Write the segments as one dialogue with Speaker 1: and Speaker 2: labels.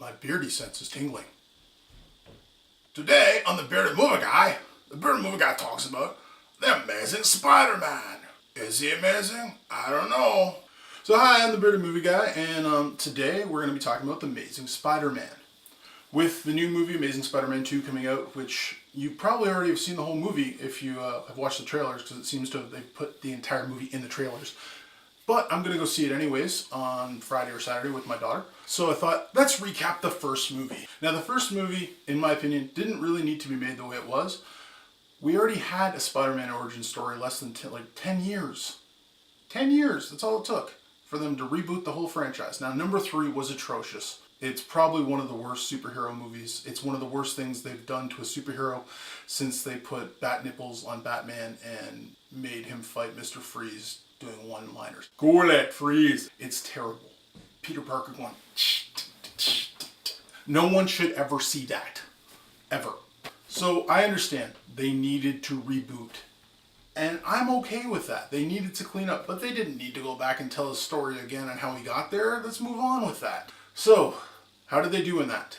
Speaker 1: My beardy sense is tingling. Today on the Bearded Movie Guy, the Bearded Movie Guy talks about the Amazing Spider-Man. Is he amazing? I don't know. So hi, I'm the Bearded Movie Guy, and today we're going to be talking about the Amazing Spider-Man. With the new movie Amazing Spider-Man 2 coming out, which you probably already have seen the whole movie if you have watched the trailers, because it seems to have they've put the entire movie in the trailers. But I'm going to go see it anyways on Friday or Saturday with my daughter. So I thought, let's recap the first movie. Now the first movie, in my opinion, didn't really need to be made the way it was. We already had a Spider-Man origin story less than 10 years. 10 years, that's all it took for them to reboot the whole franchise. Now number 3 was atrocious. It's probably one of the worst superhero movies. It's one of the worst things they've done to a superhero since they put bat nipples on Batman and made him fight Mr. Freeze doing one-liners. Go let Freeze. It's terrible. Peter Parker going. No one should ever see that. Ever. So I understand they needed to reboot. And I'm okay with that. They needed to clean up, but they didn't need to go back and tell his story again and how he got there. Let's move on with that. So, how did they do in that?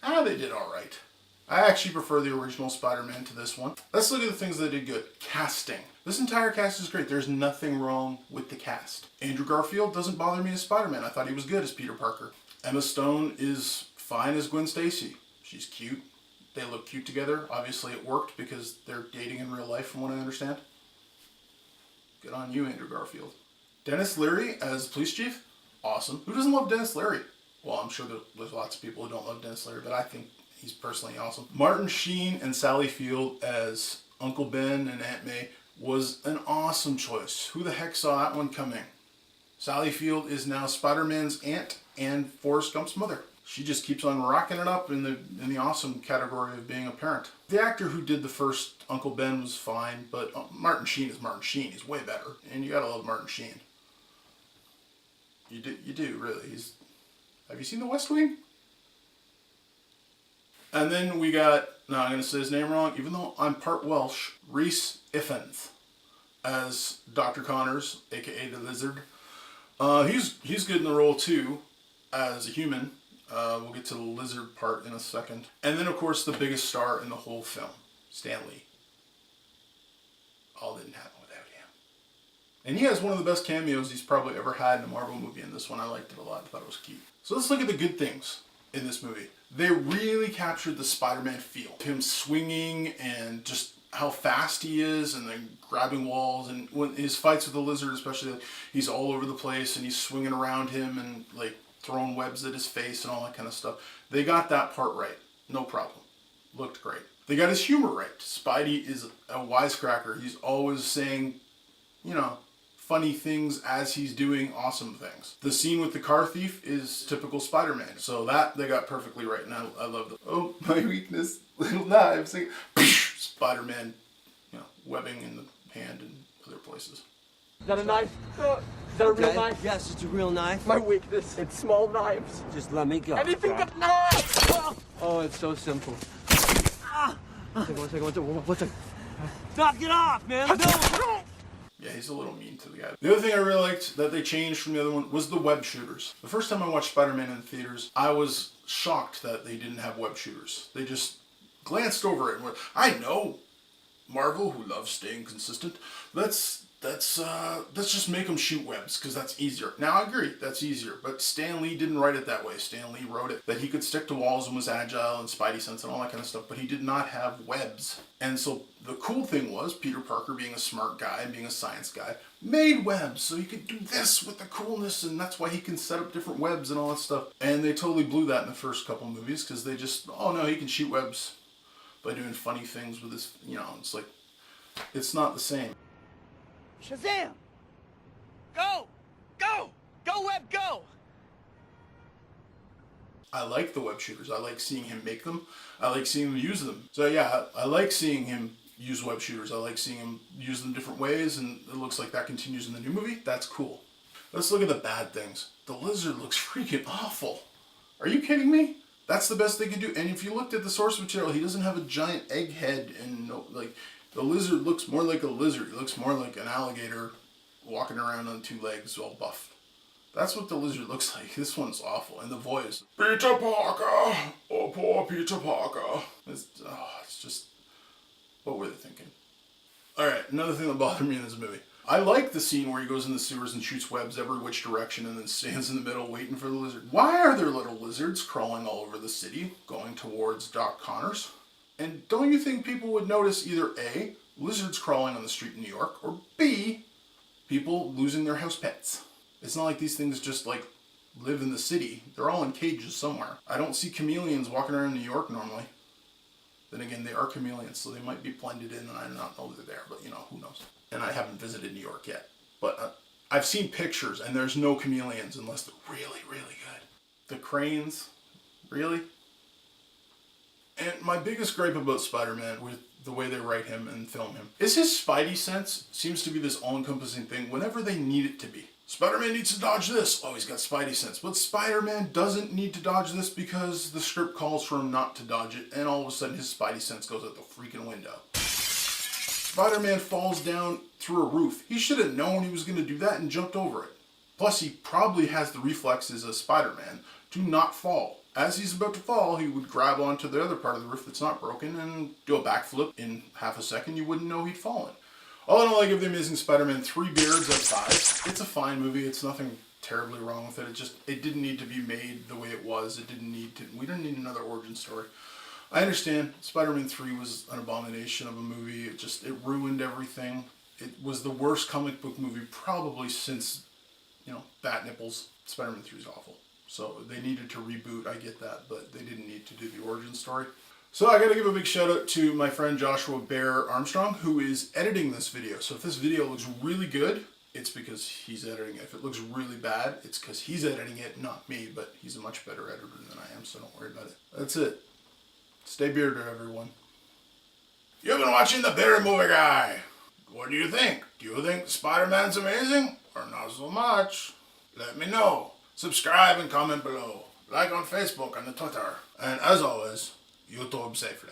Speaker 1: They did alright. I actually prefer the original Spider-Man to this one. Let's look at the things they did good. Casting. This entire cast is great. There's nothing wrong with the cast. Andrew Garfield doesn't bother me as Spider-Man. I thought he was good as Peter Parker. Emma Stone is fine as Gwen Stacy. She's cute. They look cute together. Obviously it worked because they're dating in real life from what I understand. Good on you, Andrew Garfield. Dennis Leary as police chief. Awesome. Who doesn't love Dennis Leary? Well, I'm sure there's lots of people who don't love Dennis Leary, but I think he's personally awesome. Martin Sheen and Sally Field as Uncle Ben and Aunt May was an awesome choice. Who the heck saw that one coming? Sally Field is now Spider-Man's aunt and Forrest Gump's mother. She just keeps on rocking it up in the awesome category of being a parent. The actor who did the first Uncle Ben was fine, but Martin Sheen is Martin Sheen. He's way better, and you gotta love Martin Sheen. You do really. Have you seen The West Wing? And then we got, now I'm going to say his name wrong, even though I'm part Welsh, Rhys Ifans as Dr. Connors, aka the Lizard. He's good in the role too, as a human. We'll get to the Lizard part in a second. And then of course the biggest star in the whole film, Stan Lee. All didn't happen without him. And he has one of the best cameos he's probably ever had in a Marvel movie, and this one I liked it a lot. I thought it was cute. So let's look at the good things in this movie. They really captured the Spider-Man feel. Him swinging and just how fast he is and then grabbing walls, and when his fights with the Lizard especially, like, he's all over the place and he's swinging around him and like throwing webs at his face and all that kind of stuff. They got that part right. No problem. Looked great. They got his humor right. Spidey is a wisecracker. He's always saying, funny things as he's doing awesome things. The scene with the car thief is typical Spider-Man. So that they got perfectly right, and I love it. Oh, my weakness, little knives. Like, Spider-Man, webbing in the hand and other places.
Speaker 2: Is that a knife? Is that a real knife?
Speaker 3: Yes, it's a real knife.
Speaker 2: My weakness, it's small knives.
Speaker 3: Just let me go.
Speaker 2: Anything but knives!
Speaker 3: Oh, it's so simple. One second. Knock it off, man! No!
Speaker 1: Yeah, he's a little mean to the guy. The other thing I really liked that they changed from the other one was the web shooters. The first time I watched Spider-Man in the theaters, I was shocked that they didn't have web shooters. They just glanced over it and went, I know Marvel, who loves staying consistent, let's just make them shoot webs, because that's easier. Now, I agree, that's easier, but Stan Lee didn't write it that way. Stan Lee wrote it that he could stick to walls and was agile and Spidey sense and all that kind of stuff, but he did not have webs. And so the cool thing was, Peter Parker, being a smart guy and being a science guy, made webs, so he could do this with the coolness, and that's why he can set up different webs and all that stuff. And they totally blew that in the first couple movies, because they just, oh no, he can shoot webs by doing funny things with his, it's like, it's not the same.
Speaker 2: Shazam! Go! Go! Go, Web, go!
Speaker 1: I like the web shooters. I like seeing him make them. I like seeing him use them. So yeah, I like seeing him use web shooters. I like seeing him use them different ways, and it looks like that continues in the new movie. That's cool. Let's look at the bad things. The Lizard looks freaking awful. Are you kidding me? That's the best they could do. And if you looked at the source material, he doesn't have a giant egg head and the Lizard looks more like a lizard. He looks more like an alligator walking around on 2 legs all buffed. That's what the lizard looks like. This one's awful. And the voice, Peter Parker! Oh, poor Peter Parker. It's just, what were they thinking? Alright, another thing that bothered me in this movie. I like the scene where he goes in the sewers and shoots webs every which direction and then stands in the middle waiting for the lizard. Why are there little lizards crawling all over the city, going towards Doc Connors? And don't you think people would notice either A, lizards crawling on the street in New York, or B, people losing their house pets? It's not like these things just like live in the city. They're all in cages somewhere. I don't see chameleons walking around New York normally. Then again, they are chameleons, so they might be blended in and I do not know they're there, but you know, who knows. And I haven't visited New York yet. But I've seen pictures and there's no chameleons unless they're really, really good. The cranes, really? And my biggest gripe about Spider-Man with the way they write him and film him is his spidey sense seems to be this all-encompassing thing whenever they need it to be. Spider-Man needs to dodge this. Oh, he's got spidey sense. But Spider-Man doesn't need to dodge this because the script calls for him not to dodge it, and all of a sudden his spidey sense goes out the freaking window. Spider-Man falls down through a roof. He should have known he was going to do that and jumped over it. Plus, he probably has the reflexes of Spider-Man to not fall. As he's about to fall, he would grab onto the other part of the roof that's not broken and do a backflip in half a second. You wouldn't know he'd fallen. All in all, I give The Amazing Spider-Man 3 beards out of 5. It's a fine movie. It's nothing terribly wrong with it. It didn't need to be made the way it was. We didn't need another origin story. I understand Spider-Man 3 was an abomination of a movie. It ruined everything. It was the worst comic book movie probably since, Bat Nipples. Spider-Man 3 is awful. So they needed to reboot, I get that, but they didn't need to do the origin story. So I gotta give a big shout out to my friend Joshua Bear Armstrong, who is editing this video. So if this video looks really good, it's because he's editing it. If it looks really bad, it's because he's editing it, not me, but he's a much better editor than I am, so don't worry about it. That's it. Stay bearded, everyone. You've been watching The Bearded Movie Guy. What do you think? Do you think Spider-Man's amazing? Or not so much? Let me know. Subscribe and comment below. Like on Facebook and the Twitter. And as always, YouTube safely.